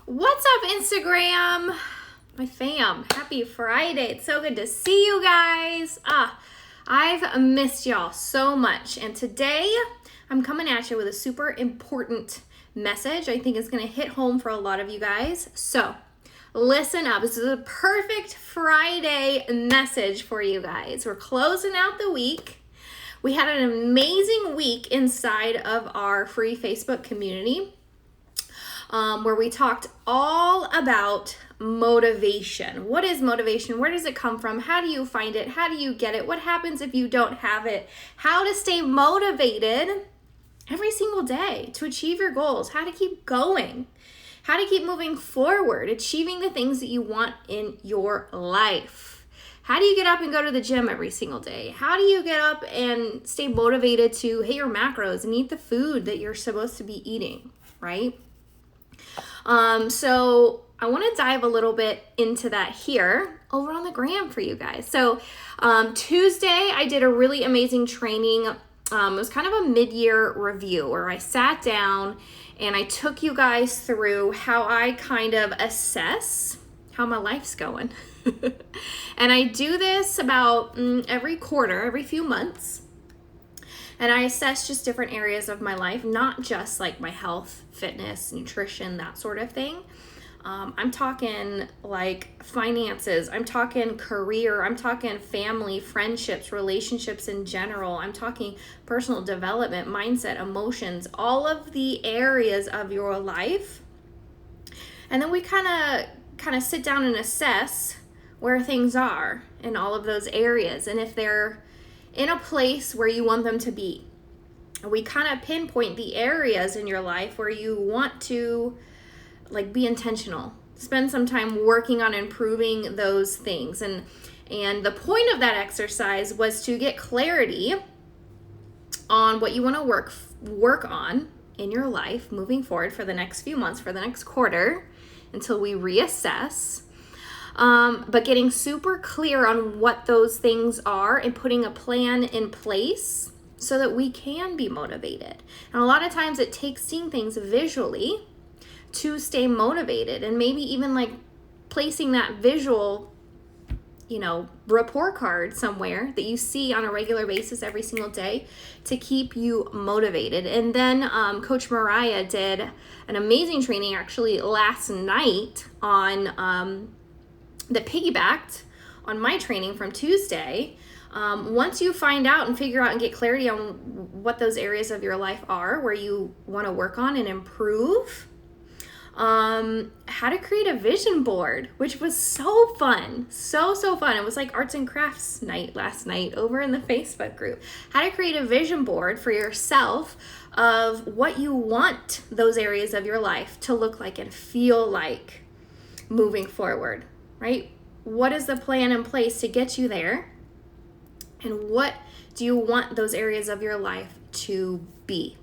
What's up, Instagram? My fam, happy Friday. It's so good to see you guys. I've missed y'all so much. And today I'm coming at you with a super important message I think is going to hit home for a lot of you guys. So listen up. This is a perfect Friday message for you guys. We're closing out the week. We had an amazing week inside of our free Facebook community. Where we talked all about motivation. What is motivation? Where does it come from? How do you find it? How do you get it? What happens if you don't have it? How to stay motivated every single day to achieve your goals. How to keep going. How to keep moving forward, achieving the things that you want in your life. How do you get up and go to the gym every single day? How do you get up and stay motivated to hit your macros and eat the food that you're supposed to be eating, right? So I want to dive a little bit into that here over on the gram for you guys. So Tuesday, I did a really amazing training. It was kind of a mid-year review where I sat down and I took you guys through how I kind of assess how my life's going. And I do this about every quarter, every few months. And I assess just different areas of my life, not just like my health, fitness, nutrition, that sort of thing. I'm talking like finances, I'm talking career, I'm talking family, friendships, relationships in general. I'm talking personal development, mindset, emotions, all of the areas of your life. And then we kind of sit down and assess where things are in all of those areas and if they're in a place where you want them to be. We kind of pinpoint the areas in your life where you want to be intentional. Spend some time working on improving those things. And the point of that exercise was to get clarity on what you want to work on in your life moving forward for the next few months, for the next quarter, until we reassess. But getting super clear on what those things are and putting a plan in place so that we can be motivated. And a lot of times it takes seeing things visually to stay motivated, and maybe even placing that visual, report card somewhere that you see on a regular basis every single day to keep you motivated. And then Coach Mariah did an amazing training actually last night on that piggybacked on my training from Tuesday. Once you find out and figure out and get clarity on what those areas of your life are where you want to work on and improve, how to create a vision board, which was so fun. So fun. It was like arts and crafts night last night over in the Facebook group. How to create a vision board for yourself of what you want those areas of your life to look like and feel like moving forward. Right? What is the plan in place to get you there? And what do you want those areas of your life to be?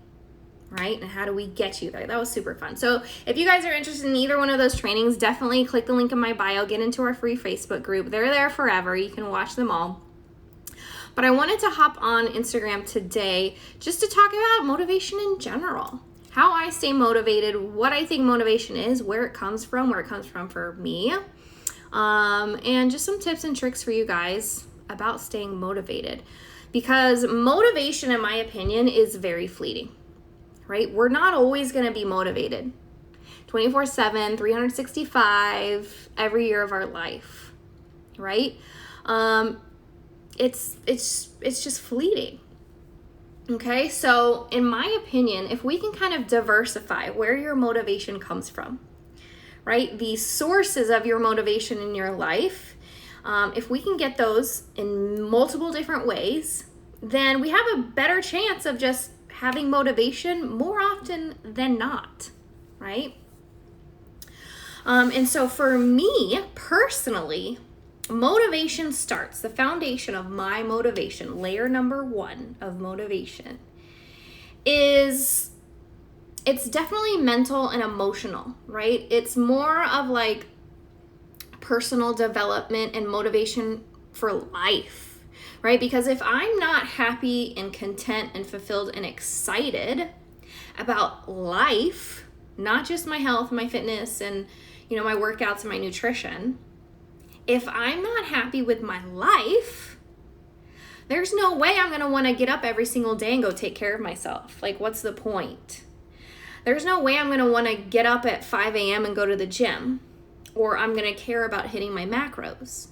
Right? And how do we get you there? That was super fun. So if you guys are interested in either one of those trainings, definitely click the link in my bio, get into our free Facebook group. They're there forever. You can watch them all. But I wanted to hop on Instagram today just to talk about motivation in general. How I stay motivated, what I think motivation is, where it comes from for me. And just some tips and tricks for you guys about staying motivated, because motivation, in my opinion, is very fleeting, right? We're not always going to be motivated 24/7, 365 every year of our life, right? It's just fleeting. Okay. So in my opinion, if we can kind of diversify where your motivation comes from, right? The sources of your motivation in your life, if we can get those in multiple different ways, then we have a better chance of just having motivation more often than not, right? And so for me personally, motivation starts, the foundation of my motivation, layer number 1 of motivation is, it's definitely mental and emotional, right? It's more of personal development and motivation for life, right? Because if I'm not happy and content and fulfilled and excited about life, not just my health, my fitness, and, my workouts and my nutrition. If I'm not happy with my life, there's no way I'm going to want to get up every single day and go take care of myself. Like, what's the point? There's no way I'm going to want to get up at 5 a.m. and go to the gym, or I'm going to care about hitting my macros,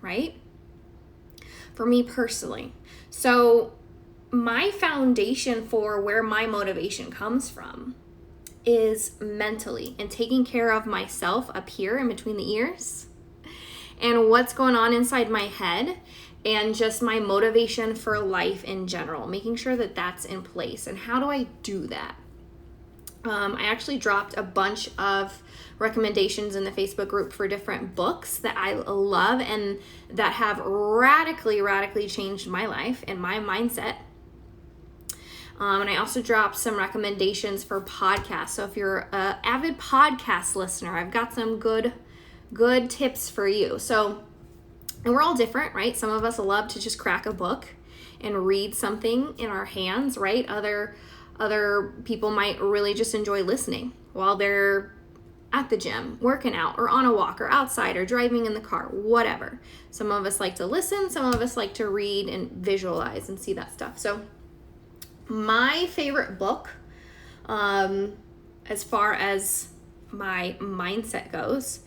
right? For me personally. So my foundation for where my motivation comes from is mentally and taking care of myself up here in between the ears and what's going on inside my head and just my motivation for life in general, making sure that that's in place. And how do I do that? I actually dropped a bunch of recommendations in the Facebook group for different books that I love and that have radically changed my life and my mindset. And I also dropped some recommendations for podcasts. So if you're an avid podcast listener, I've got some good tips for you. So, and we're all different, right? Some of us love to just crack a book and read something in our hands, right? Other people might really just enjoy listening while they're at the gym, working out, or on a walk, or outside, or driving in the car, whatever. Some of us like to listen, some of us like to read and visualize and see that stuff. So my favorite book, as far as my mindset goes,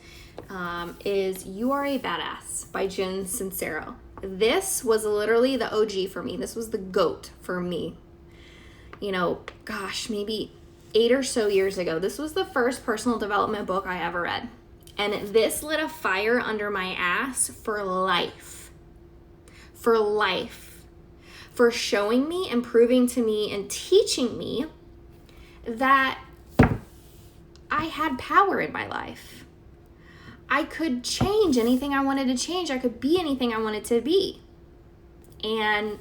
is You Are a Badass by Jen Sincero. This was literally the OG for me. This was the GOAT for me. Maybe 8 or so years ago. This was the first personal development book I ever read. And this lit a fire under my ass for life. For life. For showing me and proving to me and teaching me that I had power in my life. I could change anything I wanted to change. I could be anything I wanted to be. And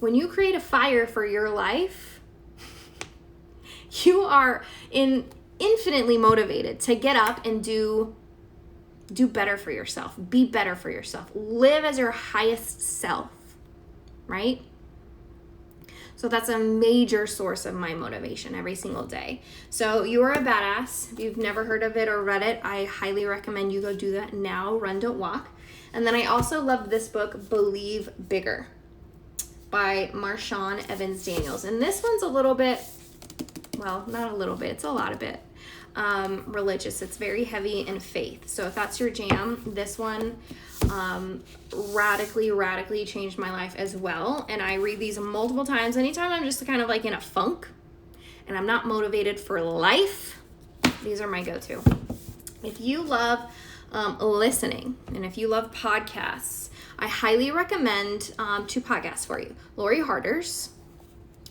when you create a fire for your life, you are infinitely motivated to get up and do better for yourself. Be better for yourself. Live as your highest self, right? So that's a major source of my motivation every single day. So You Are a Badass. If you've never heard of it or read it, I highly recommend you go do that now. Run, don't walk. And then I also love this book, Believe Bigger, by Marshawn Evans Daniels. And this one's a little bit, well, not a little bit, it's a lot of it, religious. It's very heavy in faith. So if that's your jam, this one radically changed my life as well. And I read these multiple times. Anytime I'm just kind of like in a funk and I'm not motivated for life, these are my go-to. If you love listening and if you love podcasts, I highly recommend 2 podcasts for you. Lori Harder's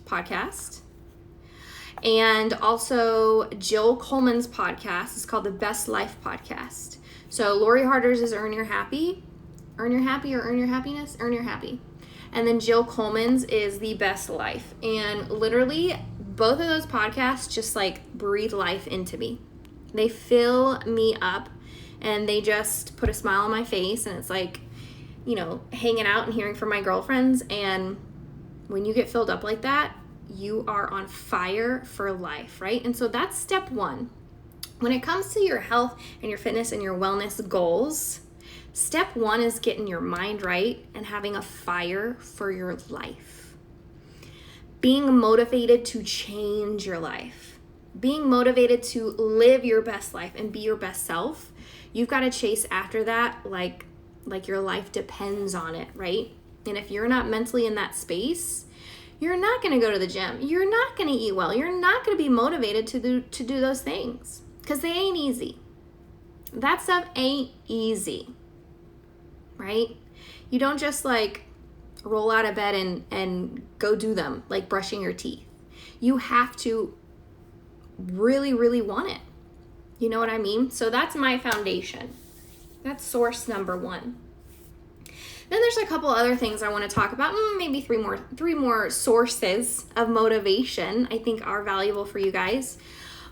podcast and also Jill Coleman's podcast. It's called the Best Life Podcast. So Lori Harder's is Earn Your Happy or Earn Your Happiness, Earn Your Happy. And then Jill Coleman's is The Best Life. And literally both of those podcasts just like breathe life into me. They fill me up and they just put a smile on my face, and it's like, hanging out and hearing from my girlfriends. And when you get filled up like that, you are on fire for life, right? And so that's step 1. When it comes to your health and your fitness and your wellness goals, step 1 is getting your mind right and having a fire for your life. Being motivated to change your life. Being motivated to live your best life and be your best self. You've got to chase after that like your life depends on it, right? And if you're not mentally in that space, you're not going to go to the gym. You're not going to eat well. You're not going to be motivated to do those things because they ain't easy. That stuff ain't easy, right? You don't just like roll out of bed and go do them like brushing your teeth. You have to really want it. You know what I mean? So that's my foundation. That's source number 1. Then there's a couple other things I want to talk about. Maybe three more sources of motivation I think are valuable for you guys.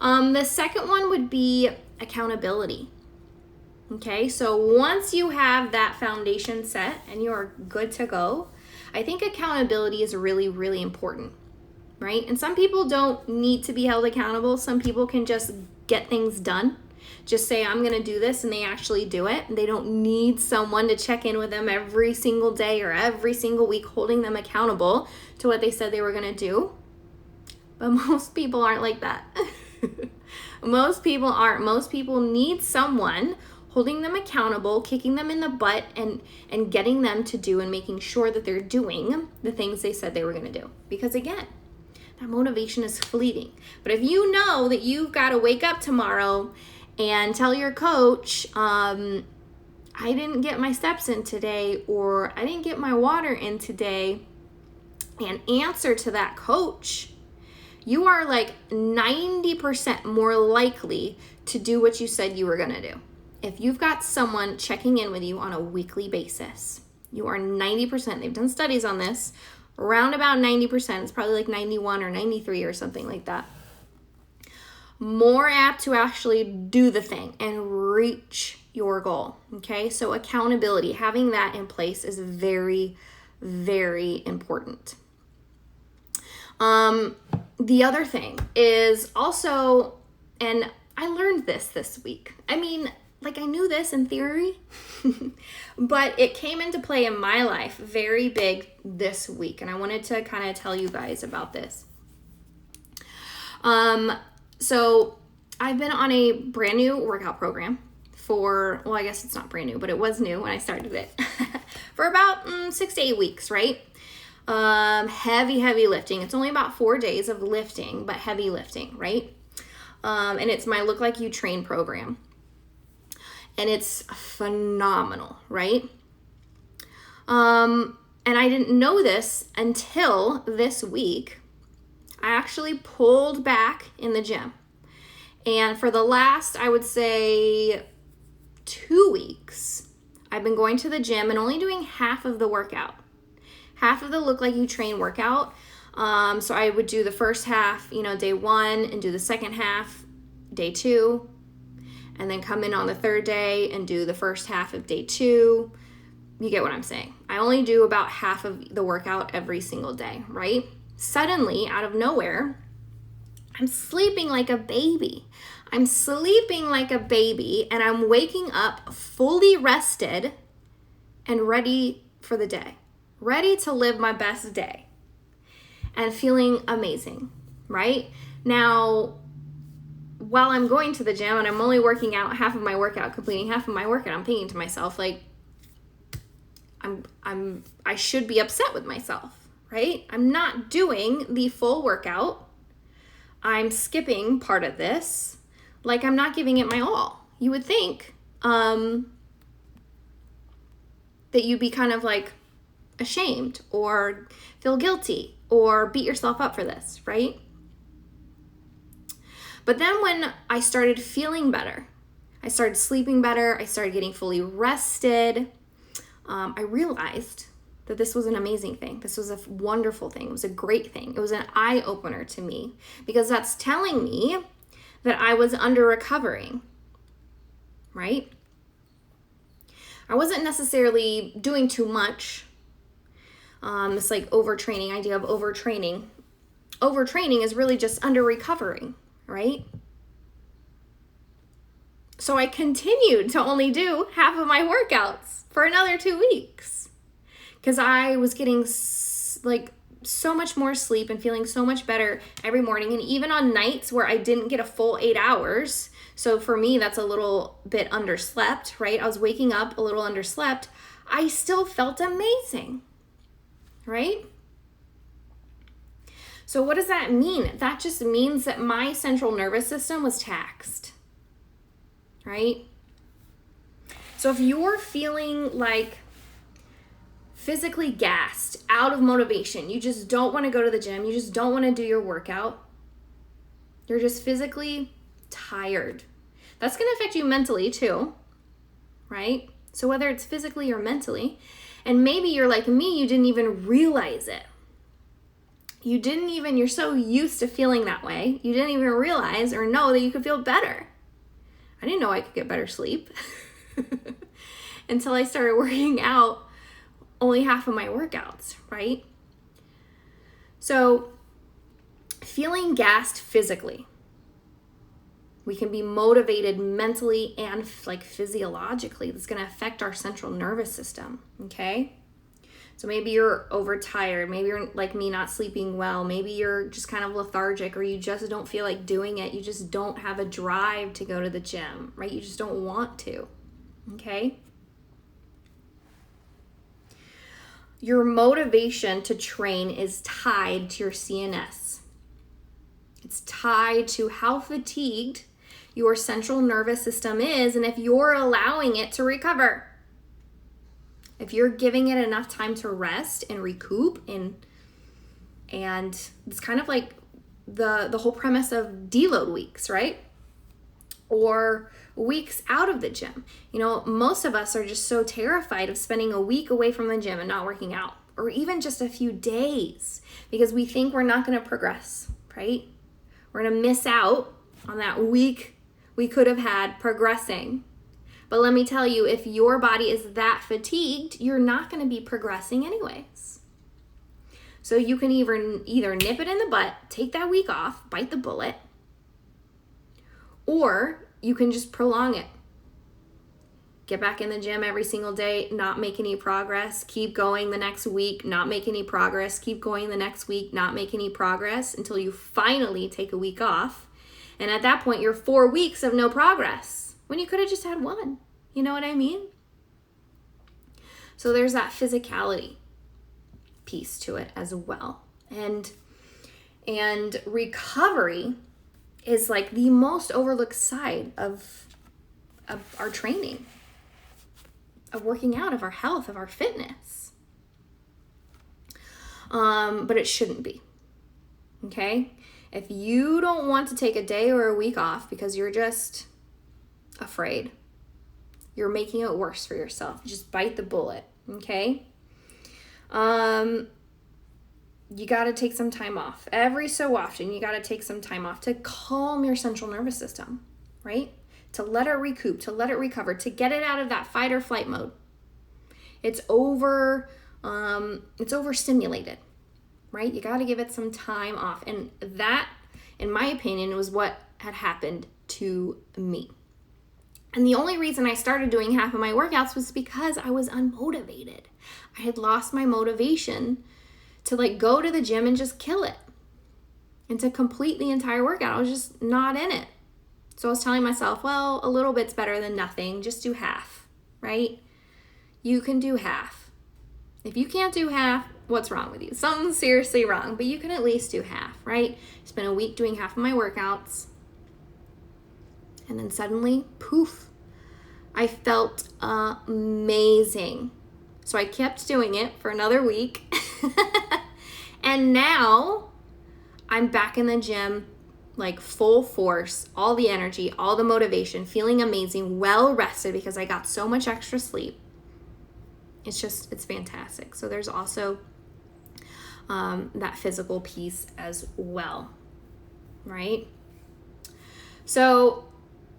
The second one would be accountability. Okay, so once you have that foundation set and you're good to go, I think accountability is really important. right? And some people don't need to be held accountable. Some people can just get things done. Just say, I'm going to do this, and they actually do it. And they don't need someone to check in with them every single day or every single week, holding them accountable to what they said they were going to do. But most people aren't like that. Most people aren't. Most people need someone holding them accountable, kicking them in the butt, and getting them to do and making sure that they're doing the things they said they were going to do. Because again, that motivation is fleeting. But if you know that you've got to wake up tomorrow and tell your coach, I didn't get my steps in today, or I didn't get my water in today, and answer to that coach, you are like 90% more likely to do what you said you were going to do. If you've got someone checking in with you on a weekly basis, you are 90%, they've done studies on this, around about 90%, it's probably like 91 or 93 or something like that, more apt to actually do the thing and reach your goal. Okay, so accountability, having that in place is very, very important. The other thing is also, and I learned this week. I mean, like I knew this in theory, but it came into play in my life very big this week. And I wanted to kind of tell you guys about this. So I've been on a brand new workout program for, well, I guess it's not brand new, but it was new when I started it for about 6 to 8 weeks, right? Heavy lifting. It's only about 4 days of lifting, but heavy lifting, right? And it's my Look Like You Train program. And it's phenomenal, right? And I didn't know this until this week. I actually pulled back in the gym. And for the last, I would say 2 weeks, I've been going to the gym and only doing half of the workout. Half of the Look Like You Train workout. So I would do the first half, day 1, and do the second half day 2, and then come in on the third day and do the first half of day 2. You get what I'm saying. I only do about half of the workout every single day, right? Suddenly, out of nowhere, I'm sleeping like a baby. I'm sleeping like a baby, and I'm waking up fully rested and ready for the day. Ready to live my best day and feeling amazing, right? Now, while I'm going to the gym and I'm only working out half of my workout, completing half of my workout, I'm thinking to myself, like, I should be upset with myself, right? I'm not doing the full workout. I'm skipping part of this. Like, I'm not giving it my all. You would think that you'd be kind of like ashamed or feel guilty or beat yourself up for this, right? But then when I started feeling better, I started sleeping better, I started getting fully rested, I realized that this was an amazing thing. This was a wonderful thing. It was a great thing. It was an eye-opener to me, because that's telling me that I was under-recovering, right? I wasn't necessarily doing too much. This like overtraining idea of overtraining. Overtraining is really just under-recovering, right? So I continued to only do half of my workouts for another 2 weeks, because I was getting like so much more sleep and feeling so much better every morning. And even on nights where I didn't get a full 8 hours, so for me that's a little bit underslept, right? I was waking up a little underslept. I still felt amazing, right? So what does that mean? That just means that my central nervous system was taxed, right? So if you're feeling like physically gassed, out of motivation, you just don't want to go to the gym, you just don't want to do your workout, you're just physically tired, that's going to affect you mentally too, right? So whether it's physically or mentally, and maybe you're like me, you didn't even realize it. You're so used to feeling that way, you didn't even realize or know that you could feel better. I didn't know I could get better sleep until I started working out only half of my workouts, right? So feeling gassed physically. We can be motivated mentally and like physiologically. That's going to affect our central nervous system, okay? So maybe you're overtired. Maybe you're like me, not sleeping well. Maybe you're just kind of lethargic, or you just don't feel like doing it. You just don't have a drive to go to the gym, right? You just don't want to, okay? Your motivation to train is tied to your CNS. It's tied to how fatigued your central nervous system is, and if you're allowing it to recover. If you're giving it enough time to rest and recoup, and it's kind of like the whole premise of deload weeks, right? Or weeks out of the gym. You know, most of us are just so terrified of spending a week away from the gym and not working out, or even just a few days, because we think we're not going to progress, right? We're going to miss out on that week we could have had progressing. But let me tell you, if your body is that fatigued, you're not going to be progressing anyways. So you can either nip it in the butt, take that week off, bite the bullet, or you can just prolong it. Get back in the gym every single day, not make any progress, keep going the next week, not make any progress, keep going the next week, not make any progress, until you finally take a week off. And at that point, you're 4 weeks of no progress, when you could have just had one. You know what I mean? So there's that physicality piece to it as well. And recovery is like the most overlooked side of our training, of working out, of our health, of our fitness. But it shouldn't be. Okay? If you don't want to take a day or a week off because you're just afraid, you're making it worse for yourself. Just bite the bullet, okay? You got to take some time off. Every so often, you got to take some time off to calm your central nervous system, right? To let it recoup, to let it recover, to get it out of that fight or flight mode. It's overstimulated, right? You got to give it some time off. And that, in my opinion, was what had happened to me. And the only reason I started doing half of my workouts was because I was unmotivated. I had lost my motivation to like go to the gym and just kill it and to complete the entire workout. I was just not in it. So I was telling myself, well, a little bit's better than nothing. Just do half, right? You can do half. If you can't do half, what's wrong with you? Something's seriously wrong, but you can at least do half, right? Spent a week doing half of my workouts. And then suddenly, poof, I felt amazing. So I kept doing it for another week. And now I'm back in the gym, like full force, all the energy, all the motivation, feeling amazing, well rested because I got so much extra sleep. It's fantastic. So there's also that physical piece as well, right? So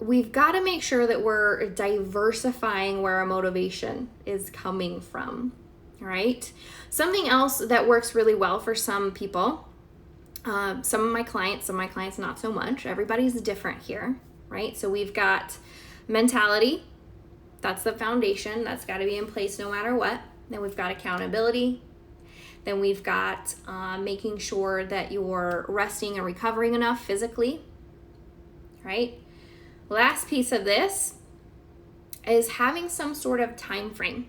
we've got to make sure that we're diversifying where our motivation is coming from, right? Something else that works really well for some people, some of my clients not so much. Everybody's different here, right? So we've got mentality. That's the foundation. That's got to be in place no matter what. Then we've got accountability. Then we've got making sure that you're resting and recovering enough physically, right? Last piece of this is having some sort of time frame,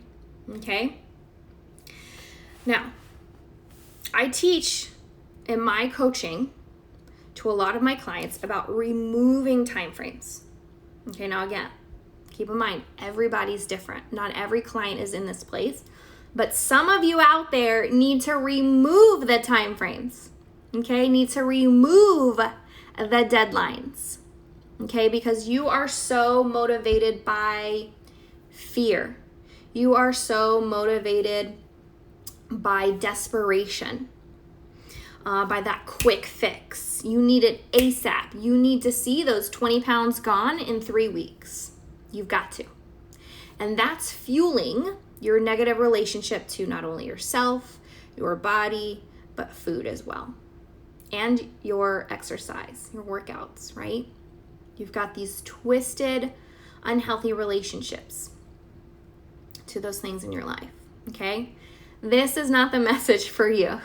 okay? Now, I teach in my coaching to a lot of my clients about removing time frames. Okay, now again, keep in mind, everybody's different. Not every client is in this place, but some of you out there need to remove the time frames, okay? Need to remove the deadlines, okay? Because you are so motivated by fear. You are so motivated by desperation, by that quick fix. You need it ASAP. You need to see those 20 pounds gone in 3 weeks. You've got to. And that's fueling your negative relationship to not only yourself, your body, but food as well. and your exercise, your workouts, right? You've got these twisted, unhealthy relationships to those things in your life, okay? This is not the message for you.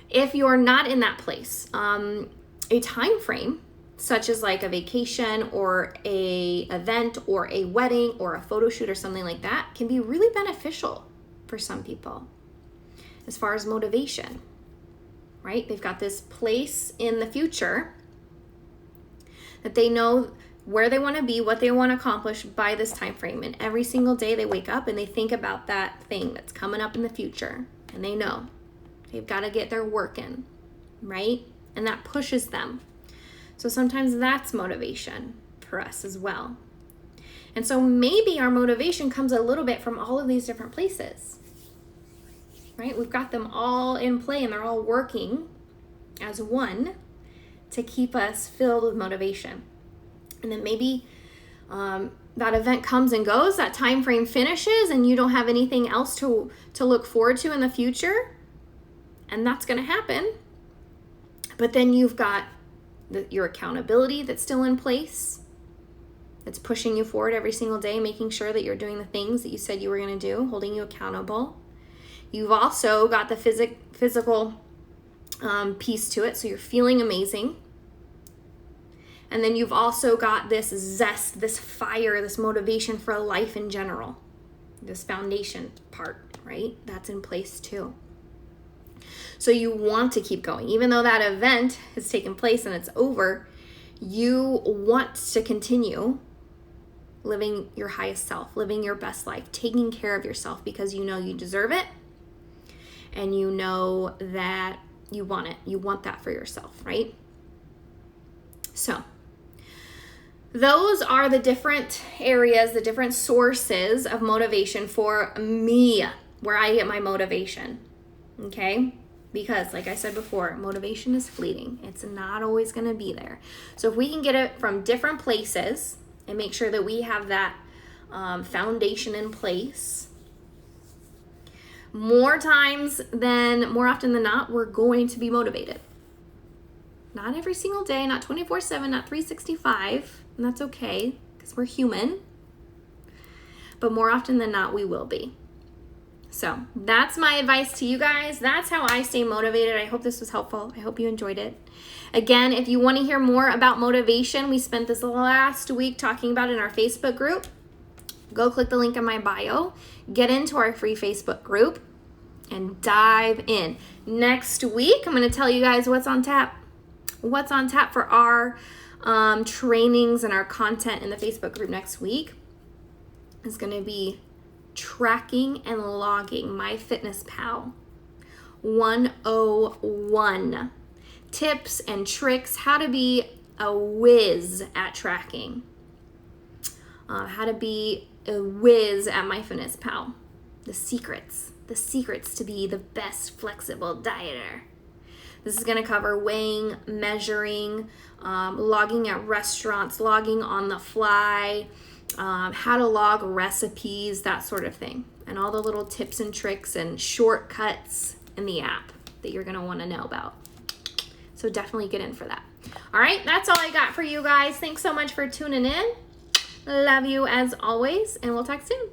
If you're not in that place, a time frame, such as like a vacation or a event or a wedding or a photo shoot or something like that, can be really beneficial for some people as far as motivation, right? They've got this place in the future that they know where they want to be, what they want to accomplish by this time frame. And every single day they wake up and they think about that thing that's coming up in the future. And they know they've got to get their work in, right? And that pushes them. So sometimes that's motivation for us as well. And so maybe our motivation comes a little bit from all of these different places, right? We've got them all in play and they're all working as one to keep us filled with motivation. And then maybe that event comes and goes, that time frame finishes, and you don't have anything else to look forward to in the future. And that's going to happen. But then you've got your accountability that's still in place. It's pushing you forward every single day, making sure that you're doing the things that you said you were going to do, holding you accountable. You've also got the physical piece to it, so you're feeling amazing. And then you've also got this zest, this fire, this motivation for life in general. This foundation part, right? That's in place too. So you want to keep going. Even though that event has taken place and it's over, you want to continue living your highest self, living your best life, taking care of yourself because you know you deserve it and you know that you want it. You want that for yourself, right? So those are the different areas, the different sources of motivation for me, where I get my motivation, okay? Because like I said before, motivation is fleeting. It's not always going to be there. So if we can get it from different places and make sure that we have that foundation in place, more often than not, we're going to be motivated. Not every single day, not 24/7, not 365, and that's okay because we're human. But more often than not, we will be. So that's my advice to you guys. That's how I stay motivated. I hope this was helpful. I hope you enjoyed it. Again, if you want to hear more about motivation, we spent this last week talking about it in our Facebook group. Go click the link in my bio, get into our free Facebook group, and dive in. Next week, I'm going to tell you guys what's on tap. What's on tap for our trainings and our content in the Facebook group next week is going to be tracking and logging MyFitnessPal 101. Tips and tricks, how to be a whiz at tracking. How to be a whiz at MyFitnessPal. The secrets to be the best flexible dieter. This is going to cover weighing, measuring, logging at restaurants, logging on the fly, how to log recipes, that sort of thing. And all the little tips and tricks and shortcuts in the app that you're going to want to know about. So definitely get in for that. All right, that's all I got for you guys. Thanks so much for tuning in. Love you as always, and we'll talk soon.